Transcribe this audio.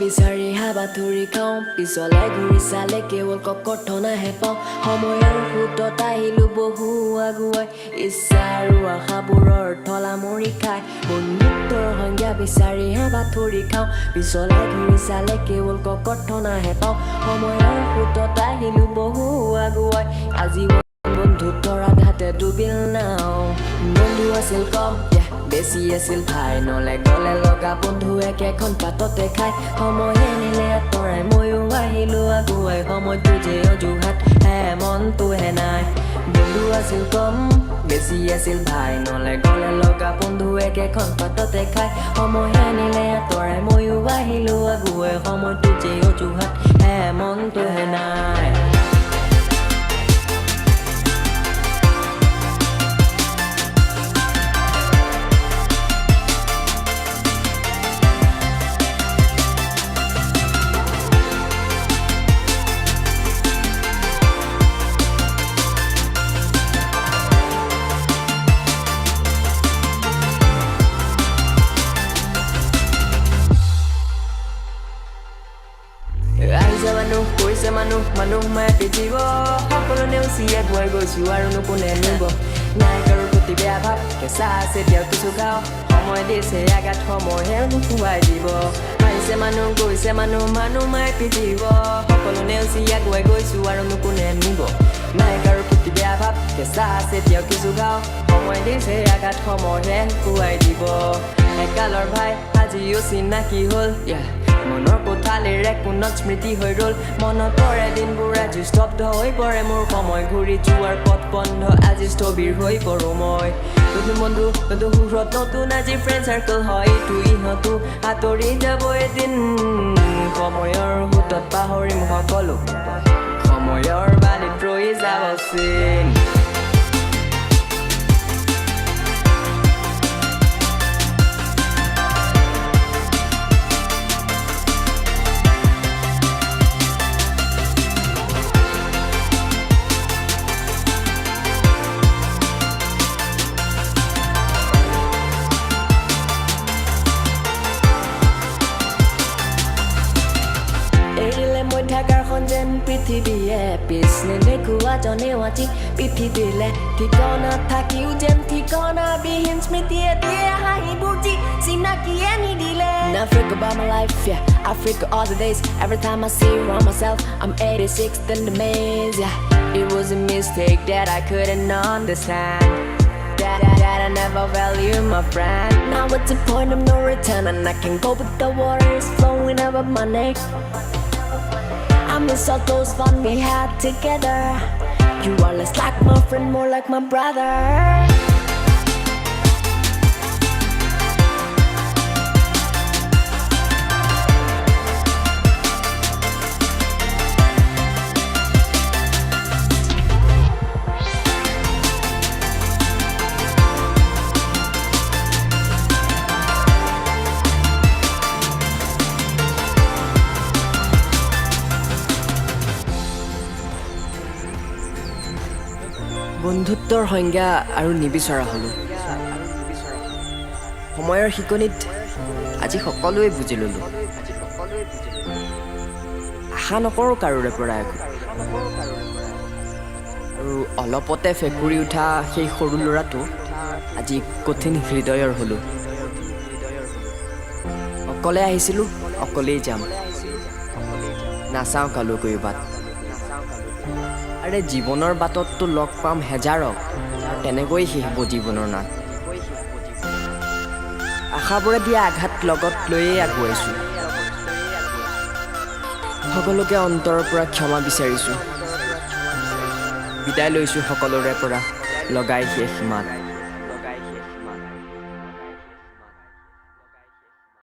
বিচাৰি হাবা ধৰি খাওঁ পিছলে ঘূৰি চালে কেৱল ককৰ্থনাহে পাওঁ সময়ৰ সোঁতত আহিলো বহু আগুৱাই ইচ্ছা আৰু আশাবোৰৰ থলা মৰি খাই বন্ধুত্বৰ সংজ্ঞা বিচাৰি হাবা ধৰি খাওঁ পিছলে ঘূৰি চালে কেৱল ককৰ্থনাহে পাওঁ সময়ৰ সোঁতত আহিলো বহু আগুৱাই আজি বন্ধুত্বৰ আঘাতে ডুবিল নাও বন্ধু আছিল কম বেছি আছিল ভাই নলে গলে লগা বন্ধু একেখন পাততে খাই সময়ে নিলে আঁতৰাই ময়ো আহিলো আগুৱাই সময়টো যে অজুহাত হে মনটোহে নাই বন্ধু আছিল কম বেছি আছিল ভাই নলে গলে লগা বন্ধু একেখন পাততে খাই সময়ে নিলে আঁতৰাই ময়ো আহিলো আগুৱাই সময়টো যে অজুহাত হে মনটোহে নাই কৈছে মানুহ মায়ে পিটিব সকলো নেওচি আগুৱাই গৈছো আৰু কোনে নিব নাই কাৰো প্ৰতি বেয়া ভাৱ কেঁচা আছে এতিয়াও কিছু খাওঁ সময় দিছে আঘাত সময়হে খুৱাই দিব আহিছে মানুহ গৈছে মানুহ মায়ে পিটিব সকলো নেওচি আগুৱাই গৈছো আৰু কোনে নিব নাই কাৰো প্ৰতি বেয়া ভাৱ কেঁচা আছে এতিয়াও কিছু খাওঁ সময় দিছে আঘাত সময়হে খুৱাই দিব একালৰ ভাই আজিও চিনাকি হ'ল মনৰ কোঠালিৰে কোনত স্মৃতি হৈ ৰল মনত পৰে দিনবোৰ আজি স্তব্ধ হৈ পৰে মোৰ সময় ঘূৰি যোৱাৰ পথ বন্ধ আজি স্থবিৰ হৈ পৰো মই নতুন বন্ধু নতুন সুৰত নতুন আজি ফ্ৰেণ্ড চাৰ্কল হয় ইটো ইহঁতো আঁতৰি যাব এদিন সময়ৰ সোঁতত পাহৰিম সকলো সময়ৰ বালিত ৰৈ যাব চিন যেন পৃথিৱীয়ে পিছলে দেখুৱা জনেও আজি পিঠি দিলে ঠিকনা থাকিও যেন ঠিকনা বিহীন স্মৃতিয়ে দিয়ে হাঁহি বুজি চিনাকিয়ে নিদিলে Now I think about my life, I think all the days every time I see around myself I'm 86th in the maze, It was a mistake that I couldn't understand That I never value my friend Now it's a point of no return And I can go with the waters flowing over my neck I miss all those fun we had together You are less like my friend, more like my brother বন্ধুত্বৰ সংজ্ঞা আৰু নিবিচৰা হলো সময়ৰ শিকনিত আজি সকলোৱে বুজি ললো আশা নকৰো কাৰোৰে পৰা একো আৰু অলপতে ফেকুৰি উঠা সেই সৰু ল'ৰাটো আজি কঠিন হৃদয়ৰ হলো অকলে আহিছিলো অকলেই যাম নাচাওঁ কালৈকৈ বাট আৰে জীৱনৰ বাটততো লগ পাম হেজাৰক তেনেকৈ শেষ হ'ব জীৱনৰ নাট আশাবোৰে দিয়া আঘাত লগত লৈয়ে আগুৱাইছো সকলোকে অন্তৰৰ পৰা ক্ষমা বিচাৰিছো বিদায় লৈছো সকলোৰে পৰা লগাই শেষ মাত